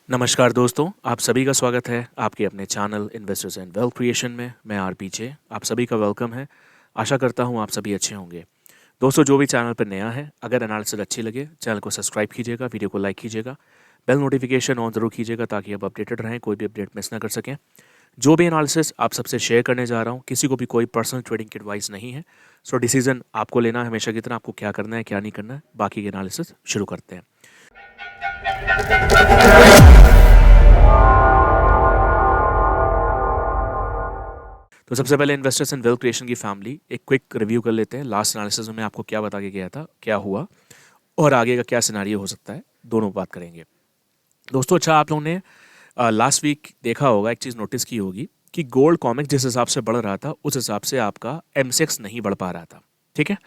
नमस्कार दोस्तों, आप सभी का स्वागत है आपके अपने channel investors and wealth creation में। मैं आर पीछे आप सभी का वेलकम है। आशा करता हूँ आप सभी अच्छे होंगे। दोस्तों, जो भी चैनल पर नया है, अगर एनालिसिस अच्छी लगे चैनल को सब्सक्राइब कीजिएगा, वीडियो को लाइक कीजिएगा, बेल नोटिफिकेशन ऑन जरूर कीजिएगा ताकि आप अपडेटेड रहें, कोई भी अपडेट मिस ना कर सकें। जो भी एनालिसिस आप सबसे शेयर करने जा रहा हूँ, किसी को भी कोई पर्सनल ट्रेडिंग की एडवाइस नहीं है। सो डिसीजन आपको लेना है हमेशा की तरह, आपको क्या करना है क्या नहीं करना है। बाकी के एनालिसिस शुरू करते हैं। तो सबसे पहले इन्वेस्टर्स एंड वेल्थ क्रिएशन की फैमिली एक क्विक रिव्यू कर लेते हैं। लास्ट एनालिसिस में आपको क्या बता के गया था, क्या हुआ और आगे का क्या सिनेरियो हो सकता है, दोनों बात करेंगे। दोस्तों, अच्छा, आप लोगों ने लास्ट वीक देखा होगा, एक चीज़ नोटिस की होगी कि गोल्ड कॉमिक्स जिस हिसाब से बढ़ रहा था उस हिसाब से आपका एमसेक्स नहीं बढ़ पा रहा था। ठीक है।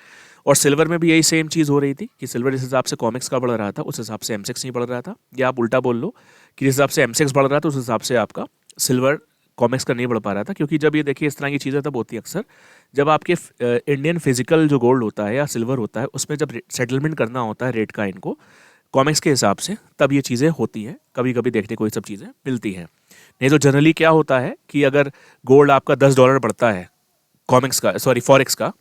और सिल्वर में भी यही सेम चीज़ हो रही थी कि सिल्वर जिस हिसाब से कॉमिक्स का बढ़ रहा था उस हिसाब से एमसेक्स नहीं बढ़ रहा था। या आप उल्टा बोल लो कि जिस हिसाब से एमसेक्स बढ़ रहा था उस हिसाब से आपका सिल्वर कॉमिक्स का नहीं बढ़ पा रहा था। क्योंकि जब ये देखिए इस तरह की चीज़ें तब होती है अक्सर जब आपके इंडियन फिजिकल जो गोल्ड होता है या सिल्वर होता है उसमें जब सेटलमेंट करना होता है रेट का इनको कॉमिक्स के हिसाब से, तब ये चीज़ें होती हैं, कभी कभी देखने को ये सब चीज़ें मिलती हैं। नहीं तो जनरली क्या होता है कि अगर गोल्ड आपका $10 बढ़ता है कॉमिक्स का, सॉरी फॉरेक्स का,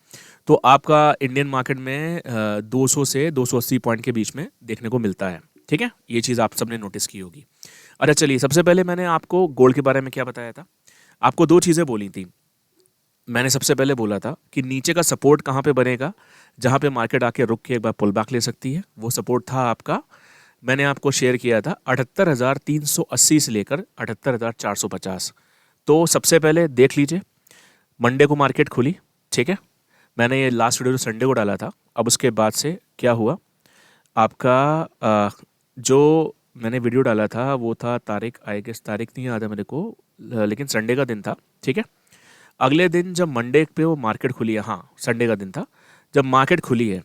तो आपका इंडियन मार्केट में 200 से 280 पॉइंट के बीच में देखने को मिलता है। ठीक है, ये चीज़ आप सबने नोटिस की होगी। अच्छा चलिए, सबसे पहले मैंने आपको गोल्ड के बारे में क्या बताया था। आपको दो चीज़ें बोली थी। मैंने सबसे पहले बोला था कि नीचे का सपोर्ट कहाँ पे बनेगा, जहाँ पे मार्केट आके रुक के एक बार पुल बैक ले सकती है। वो सपोर्ट था आपका, मैंने आपको शेयर किया था 78,380 से लेकर 78,450। तो सबसे पहले देख लीजिए, मंडे को मार्केट खुली। ठीक है, मैंने ये लास्ट वीडियो संडे को डाला था। अब उसके बाद से क्या हुआ आपका, जो मैंने वीडियो डाला था वो था तारीख, आई गेस तारीख नहीं याद है मेरे को, लेकिन संडे का दिन था। ठीक है, अगले दिन जब मंडे पे वो मार्केट खुली है, हाँ संडे का दिन था जब मार्केट खुली है,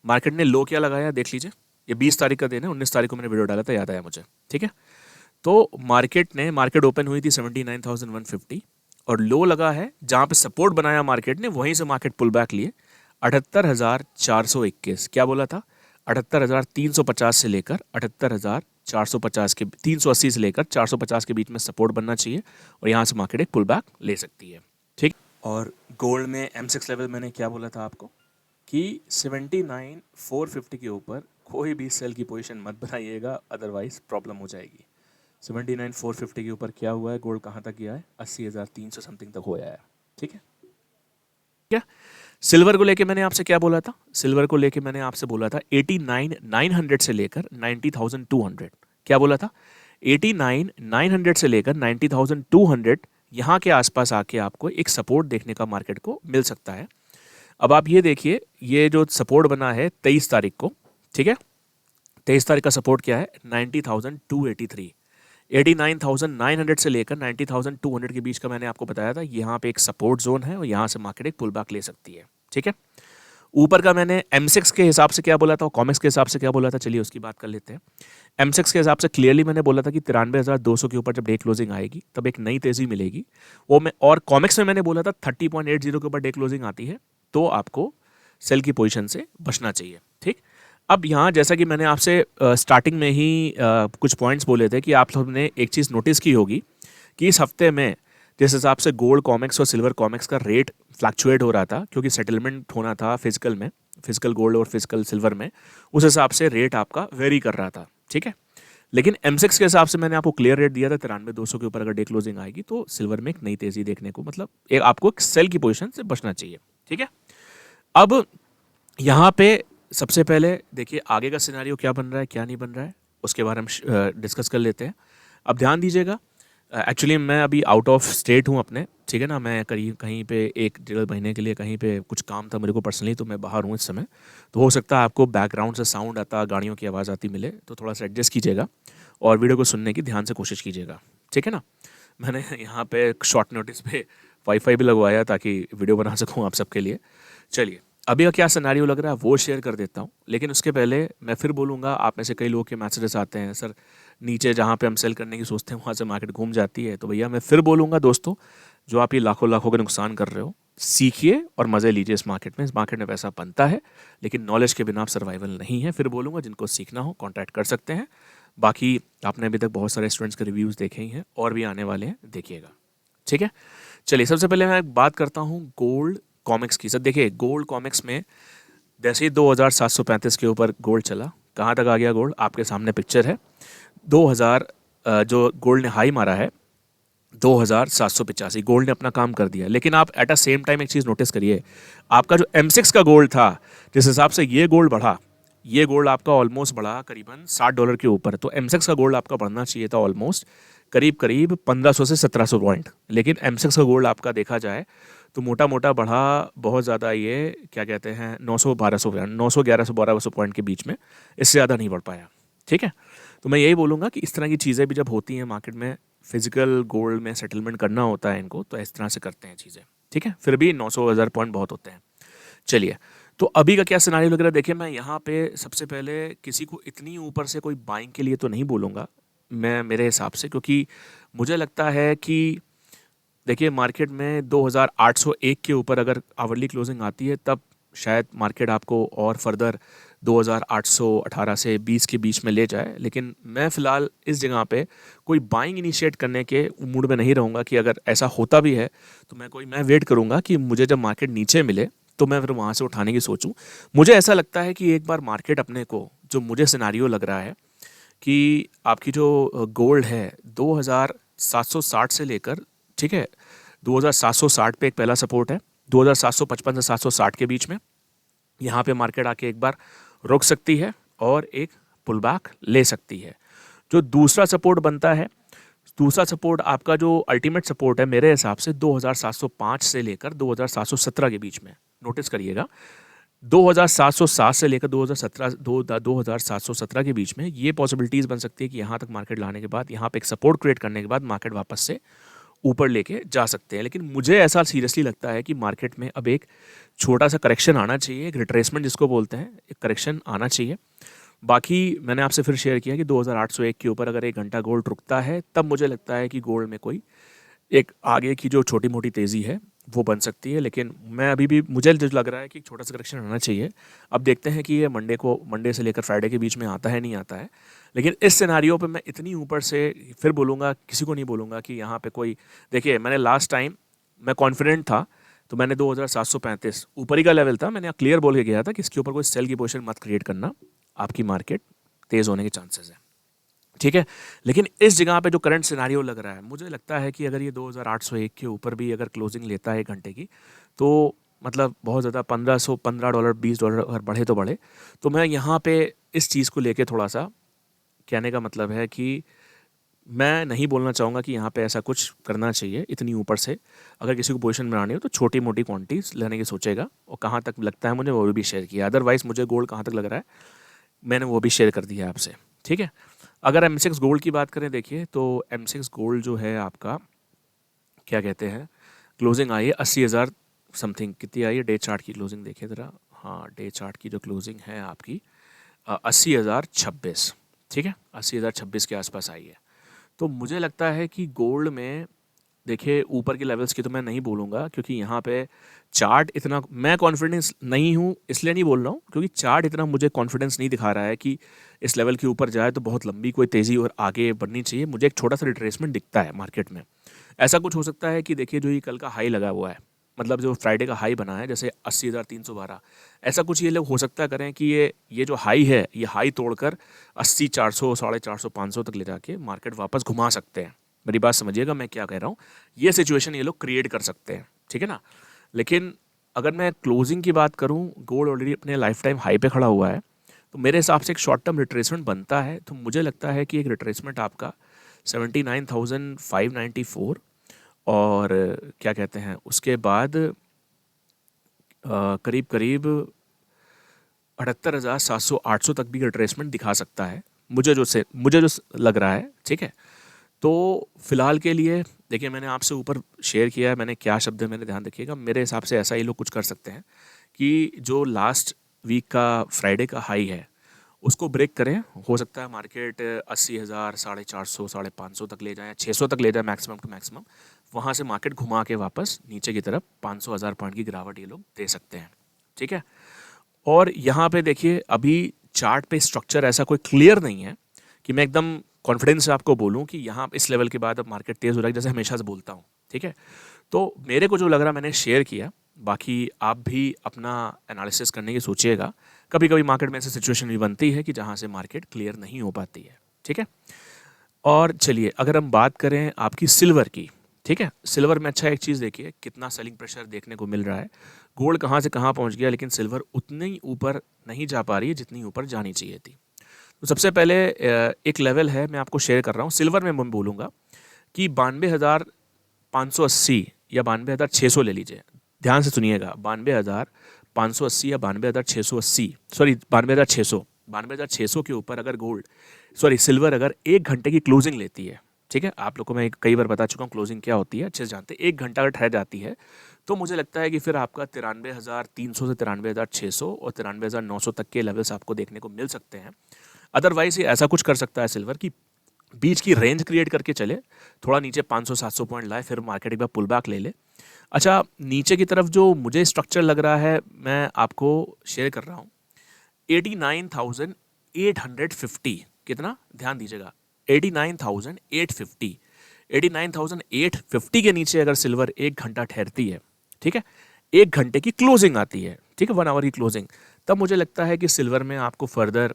मार्केट ने लो क्या लगाया देख लीजिए। ये 20 तारीख का दिन है, 19 तारीख को मैंने वीडियो डाला था, याद आया मुझे। ठीक है, तो मार्केट ओपन हुई थी 79,150 और लो लगा है जहाँ पे सपोर्ट बनाया मार्केट ने, वहीं से मार्केट पुल बैक लिए 78,421। क्या बोला था, 78,350 से लेकर 78,450 के, 380 से लेकर 450 के बीच में सपोर्ट बनना चाहिए और यहाँ से मार्केट एक पुल बैक ले सकती है। ठीक। और गोल्ड में M6 लेवल मैंने क्या बोला था आपको कि 79,450 के ऊपर कोई भी सेल की पोजीशन मत बनाइएगा, अदरवाइज प्रॉब्लम हो जाएगी। 79,450 के ऊपर क्या हुआ है, गोल्ड कहाँ तक गया है, 80,300 समथिंग तक हो आया है। ठीक है, क्या सिल्वर को लेके मैंने आपसे क्या बोला था, सिल्वर को लेके मैंने आपसे बोला था 89,900 से लेकर 90,200। क्या बोला था, 89,900 से लेकर 90,200 यहाँ के आसपास आके आपको एक सपोर्ट देखने का मार्केट को मिल सकता है। अब आप ये देखिए, ये जो सपोर्ट बना है 23 तारीख को, ठीक है, 23 तारीख का सपोर्ट क्या है, 90,283। 89,900 से लेकर 90,200 के बीच का मैंने आपको बताया था, यहाँ पे एक सपोर्ट जोन है और यहाँ से मार्केट एक पुल बैक ले सकती है। ठीक है, ऊपर का मैंने M6 के हिसाब से क्या बोला था और कॉमिक्स के हिसाब से क्या बोला था, चलिए उसकी बात कर लेते हैं। M6 के हिसाब से क्लियरली मैंने बोला था कि 93,200 के ऊपर जब डे क्लोजिंग आएगी तब एक नई तेजी मिलेगी वो मैं, और कॉमिक्स में मैंने बोला था 30.80 के ऊपर डे क्लोजिंग आती है तो आपको सेल की पोजीशन से बचना चाहिए। ठीक, अब यहाँ जैसा कि मैंने आपसे स्टार्टिंग में ही कुछ पॉइंट्स बोले थे कि आप लोगों ने एक चीज़ नोटिस की होगी कि इस हफ्ते में जिस हिसाब से गोल्ड कॉमिक्स और सिल्वर कॉमिक्स का रेट फ्लक्चुएट हो रहा था, क्योंकि सेटलमेंट होना था फिजिकल में, फिजिकल गोल्ड और फिजिकल सिल्वर में, उस हिसाब से रेट आपका वेरी कर रहा था। ठीक है, लेकिन M6 के हिसाब से मैंने आपको क्लियर रेट दिया था 93,200 के ऊपर अगर डे क्लोजिंग आएगी तो सिल्वर में एक नई तेजी देखने को, मतलब एक आपको एक सेल की पोजीशन से बचना चाहिए। ठीक है, अब यहाँ पे सबसे पहले देखिए आगे का सिनेरियो क्या बन रहा है क्या नहीं बन रहा है, उसके बारे में डिस्कस कर लेते हैं। अब ध्यान दीजिएगा, एक्चुअली मैं अभी आउट ऑफ स्टेट हूँ अपने, ठीक है ना, मैं करीब कहीं पे 1 डेढ़ महीने के लिए कहीं पे कुछ काम था मेरे को पर्सनली, तो मैं बाहर हूँ इस समय। तो हो सकता है आपको बैकग्राउंड से साउंड आता, गाड़ियों की आवाज़ आती मिले, तो थोड़ा सा एडजस्ट कीजिएगा और वीडियो को सुनने की ध्यान से कोशिश कीजिएगा। ठीक है ना, मैंने यहाँ पे शॉर्ट नोटिस पे वाईफाई भी लगवाया ताकि वीडियो बना सकूँ आप सबके लिए। चलिए, अभी का क्या सिनेरियो लग रहा है वो शेयर कर देता हूँ, लेकिन उसके पहले मैं फिर बोलूँगा, आप में से कई लोगों के मैसेजेस आते हैं, सर नीचे जहाँ पे हम सेल करने की सोचते हैं वहाँ से मार्केट घूम जाती है। तो भैया मैं फिर बोलूँगा दोस्तों, जो आप ये लाखों लाखों का नुकसान कर रहे हो, सीखिए और मज़े लीजिए इस मार्केट में। इस मार्केट में पैसा बनता है, लेकिन नॉलेज के बिना आप सर्वाइवल नहीं है। फिर बोलूँगा जिनको सीखना हो कॉन्टैक्ट कर सकते हैं। बाकी आपने अभी तक बहुत सारे स्टूडेंट्स के रिव्यूज़ देखे ही हैं और भी आने वाले हैं, देखिएगा। ठीक है, चलिए सबसे पहले मैं बात करता हूँ गोल्ड कॉमिक्स की। सर देखिए, गोल्ड कॉमिक्स में जैसे ही 2735 के ऊपर गोल्ड चला, कहाँ तक आ गया गोल्ड, आपके सामने पिक्चर है। 2000 जो गोल्ड ने हाई मारा है 2785, गोल्ड ने अपना काम कर दिया। लेकिन आप एट अ सेम टाइम एक चीज़ नोटिस करिए, आपका जो M6 का गोल्ड था, जिस हिसाब से ये गोल्ड बढ़ा, ये गोल्ड आपका ऑलमोस्ट बढ़ा करीबन $60 के ऊपर। तो M6 का गोल्ड आपका बढ़ना चाहिए था ऑलमोस्ट करीब करीब 1500 से 1700 पॉइंट। लेकिन M6 का गोल्ड आपका देखा जाए तो मोटा मोटा बढ़ा बहुत ज़्यादा, ये क्या कहते हैं 900-1200 900 1100-1200 पॉइंट के बीच में, इससे ज़्यादा नहीं बढ़ पाया। ठीक है, तो मैं यही बोलूँगा कि इस तरह की चीज़ें भी जब होती हैं मार्केट में, फिजिकल गोल्ड में सेटलमेंट करना होता है इनको, तो इस तरह से करते हैं चीज़ें। ठीक है, फिर भी 900-1000 पॉइंट बहुत होते हैं। चलिए, तो अभी का क्या सिनारियो लग रहा है, देखिए मैं यहाँ पे सबसे पहले किसी को इतनी ऊपर से कोई बाइंग के लिए तो नहीं बोलूँगा मैं, मेरे हिसाब से, क्योंकि मुझे लगता है कि देखिए मार्केट में 2801 के ऊपर अगर आवरली क्लोजिंग आती है, तब शायद मार्केट आपको और फर्दर 2818 से 20 के बीच में ले जाए। लेकिन मैं फ़िलहाल इस जगह पे कोई बाइंग इनिशिएट करने के मूड में नहीं रहूँगा कि अगर ऐसा होता भी है तो मैं वेट करूँगा कि मुझे जब मार्केट नीचे मिले तो मैं फिर वहाँ से उठाने की सोचूं। मुझे ऐसा लगता है कि एक बार मार्केट अपने को, जो मुझे सिनारियो लग रहा है कि आपकी जो गोल्ड है 2760 से लेकर, ठीक है, 2760 पे एक पहला सपोर्ट है, 2755 से 760 के बीच में यहाँ पे मार्केट आके एक बार रुक सकती है और एक पुल बैक ले सकती है। जो दूसरा सपोर्ट बनता है, दूसरा सपोर्ट आपका जो अल्टीमेट सपोर्ट है मेरे हिसाब से 2705 से लेकर 2717 के बीच में। नोटिस करिएगा, 2707 से लेकर 2717 के बीच में ये पॉसिबिलिटीज़ बन सकती है कि यहाँ तक मार्केट लाने के बाद, यहाँ पे एक सपोर्ट क्रिएट करने के बाद मार्केट वापस से ऊपर लेके जा सकते हैं। लेकिन मुझे ऐसा सीरियसली लगता है कि मार्केट में अब एक छोटा सा करेक्शन आना चाहिए, एक रिट्रेसमेंट जिसको बोलते हैं, एक करेक्शन आना चाहिए। बाकी मैंने आपसे फिर शेयर किया कि 2801 के ऊपर अगर 1 घंटा गोल्ड रुकता है, तब मुझे लगता है कि गोल्ड में कोई एक आगे की जो छोटी मोटी तेज़ी है वो बन सकती है। लेकिन मैं अभी भी, मुझे जो लग रहा है कि एक छोटा सा करेक्शन आना चाहिए। अब देखते हैं कि ये मंडे से लेकर फ्राइडे के बीच में आता है नहीं आता है। लेकिन इस सिनारियो पे मैं इतनी ऊपर से फिर बोलूँगा, किसी को नहीं बोलूँगा कि यहाँ पे कोई, देखिए मैंने लास्ट टाइम मैं कॉन्फिडेंट था तो मैंने 2735 ऊपर ही का लेवल था, मैंने क्लियर बोल के गया था कि इसके ऊपर कोई सेल की पोजीशन मत क्रिएट करना, आपकी मार्केट तेज़ होने के चांसेस हैं। ठीक है, लेकिन इस जगह पे जो करंट सिनारियो लग रहा है, मुझे लगता है कि अगर ये 2801 के ऊपर भी अगर क्लोजिंग लेता है 1 घंटे की, तो मतलब बहुत ज़्यादा $15 $20 अगर बढ़े तो बढ़े। तो मैं यहाँ पे इस चीज़ को लेके थोड़ा सा, कहने का मतलब है कि मैं नहीं बोलना चाहूँगा कि यहाँ पे ऐसा कुछ करना चाहिए इतनी ऊपर से। अगर किसी को पोजीशन बनानी हो तो छोटी मोटी क्वांटिटीज़ लेने की सोचेगा, और कहाँ तक लगता है मुझे वो भी शेयर किया। अदरवाइज़ मुझे गोल्ड कहाँ तक लग रहा है मैंने वो भी शेयर कर दिया है आपसे। ठीक है, अगर M6 गोल्ड की बात करें, देखिए तो M6 गोल्ड जो है आपका, क्या कहते हैं, क्लोजिंग आई है 80,000 समथिंग। कितनी आई है डे चार्ट की क्लोजिंग, देखिए ज़रा। हाँ, डे चार्ट की जो क्लोजिंग है आपकी 80,026। ठीक है, 80,026 के आसपास आई है। तो मुझे लगता है कि गोल्ड में, देखिए ऊपर के लेवल्स की तो मैं नहीं बोलूँगा, क्योंकि यहाँ पे चार्ट इतना, मैं कॉन्फिडेंस नहीं हूँ इसलिए नहीं बोल रहा हूँ क्योंकि चार्ट इतना मुझे कॉन्फिडेंस नहीं दिखा रहा है कि इस लेवल के ऊपर जाए तो बहुत लंबी कोई तेज़ी और आगे बढ़नी चाहिए। मुझे एक छोटा सा रिट्रेसमेंट दिखता है मार्केट में। ऐसा कुछ हो सकता है कि देखिए जो ये कल का हाई लगा हुआ है, मतलब जो फ्राइडे का हाई बना है जैसे 80,312, ऐसा कुछ ये लोग हो सकता करें कि ये जो हाई है, ये हाई तोड़कर 80,400 450 500 तक ले जाके मार्केट वापस घुमा सकते हैं। मेरी बात समझिएगा मैं क्या कह रहा हूँ, ये सिचुएशन ये लोग क्रिएट कर सकते हैं। ठीक है ना, लेकिन अगर मैं क्लोजिंग की बात करूँ, गोल्ड ऑलरेडी अपने लाइफ टाइम हाई पे खड़ा हुआ है, तो मेरे हिसाब से एक शॉर्ट टर्म रिट्रेसमेंट बनता है। तो मुझे लगता है कि एक रिट्रेसमेंट आपका 79,594 और क्या कहते हैं उसके बाद करीब करीब 78,700-800 तक भी रिट्रेसमेंट दिखा सकता है, मुझे जो लग रहा है। ठीक है, तो फिलहाल के लिए देखिए मैंने आपसे ऊपर शेयर किया है, मैंने क्या शब्द है मैंने ध्यान रखिएगा। मेरे हिसाब से ऐसा ही लोग कुछ कर सकते हैं कि जो लास्ट वीक का फ्राइडे का हाई है उसको ब्रेक करें, हो सकता है मार्केट 80,000, 450, 550 तक ले जाए, 600 तक ले जाए मैक्सिमम टू मैक्सिमम। वहाँ से मार्केट घुमा के वापस नीचे की तरफ 500,000 पॉइंट की गिरावट ये लोग दे सकते हैं, ठीक है। और यहाँ पे देखिए अभी चार्ट पे स्ट्रक्चर ऐसा कोई क्लियर नहीं है कि मैं एकदम कॉन्फिडेंस से आपको बोलूँ कि यहाँ इस लेवल के बाद अब मार्केट तेज़ हो रहा है, जैसे हमेशा से बोलता हूँ, ठीक है। तो मेरे को जो लग रहा मैंने शेयर किया, बाकी आप भी अपना एनालिसिस करने की सोचिएगा। कभी कभी मार्केट में ऐसी सिचुएशन भी बनती है कि जहाँ से मार्केट क्लियर नहीं हो पाती है, ठीक है। और चलिए अगर हम बात करें आपकी सिल्वर की, ठीक है, सिल्वर में अच्छा एक चीज़ देखिए कितना सेलिंग प्रेशर देखने को मिल रहा है। गोल्ड कहाँ से कहाँ पहुँच गया, लेकिन सिल्वर उतनी ऊपर नहीं जा पा रही है जितनी ऊपर जानी चाहिए थी। तो सबसे पहले एक लेवल है मैं आपको शेयर कर रहा हूँ सिल्वर में, मैं बोलूँगा कि 92,580 या 92,600 ले लीजिए। ध्यान से सुनिएगा, 92,580 या 92,680, सॉरी 92,600 के ऊपर अगर सिल्वर अगर 1 घंटे की क्लोजिंग लेती है, ठीक है, आप लोग को मैं कई बार बता चुका हूँ क्लोजिंग क्या होती है, अच्छे से जानते हैं। 1 घंटा अगर ठहर जाती है तो मुझे लगता है कि फिर आपका 93,300 से 93,600 और 93,900 तक के लेवल्स आपको देखने को मिल सकते हैं। अदरवाइज ये ऐसा कुछ कर सकता है सिल्वर की बीच की रेंज क्रिएट करके चले, थोड़ा नीचे 500-700 पॉइंट लाए, फिर मार्केट एक बार पुल बैक ले ले। अच्छा, नीचे की तरफ जो मुझे स्ट्रक्चर लग रहा है मैं आपको शेयर कर रहा हूँ 89,850, कितना ध्यान दीजिएगा, 89,850, 89,850 के नीचे अगर सिल्वर 1 घंटा ठहरती है, ठीक है, 1 घंटे की क्लोजिंग आती है, ठीक है, 1 आवर की क्लोजिंग, तब मुझे लगता है कि सिल्वर में आपको फर्दर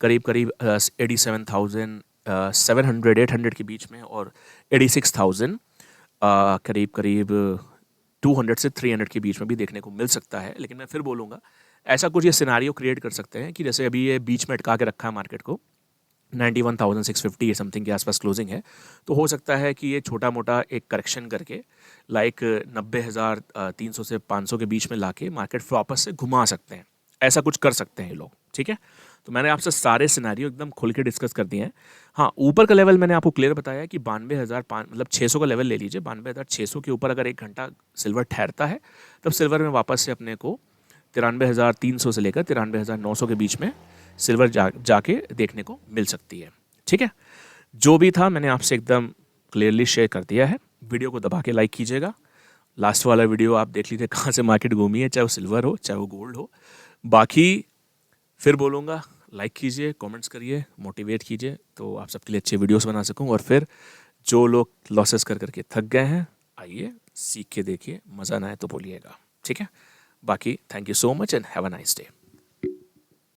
करीब करीब 87,700 800 के बीच में और 86,000 करीब करीब 200 से 300 के बीच में भी देखने को मिल सकता है। लेकिन मैं फिर बोलूँगा ऐसा कुछ ये सिनारियो क्रिएट कर सकते हैं कि जैसे अभी ये बीच में अटका के रखा है मार्केट को 91,650 या समथिंग के आसपास क्लोजिंग है, तो हो सकता है कि ये छोटा मोटा एक करेक्शन करके लाइक 90,300 से 500 के बीच में लाके मार्केट वापस से घुमा सकते हैं। ऐसा कुछ कर सकते हैं ये लोग, ठीक है। तो मैंने आपसे सारे सिनेरियो एकदम खुल के डिस्कस कर दिए हैं। हाँ, ऊपर का लेवल मैंने आपको क्लियर बताया कि 92,500 मतलब 600 का लेवल ले लीजिए। 92,600 के ऊपर अगर 1 घंटा सिल्वर ठहरता है तब सिल्वर में वापस से अपने को 93,300 से लेकर 93,900 के बीच में सिल्वर जाके देखने को मिल सकती है, ठीक है। जो भी था मैंने आपसे एकदम क्लियरली शेयर कर दिया है। वीडियो को दबा के लाइक कीजिएगा। लास्ट वाला वीडियो आप देख लीजिए कहाँ से मार्केट घूमी है, चाहे वो सिल्वर हो चाहे वो गोल्ड हो। बाकी फिर बोलूँगा लाइक कीजिए, कमेंट्स करिए, मोटिवेट कीजिए तो आप सबके लिए अच्छे वीडियोस बना सकूँ। और फिर जो लोग लॉसेस कर करके थक गए हैं, आइए सीख के देखिए, मज़ा ना आए तो बोलिएगा, ठीक है। बाकी thank you so much and have a nice day.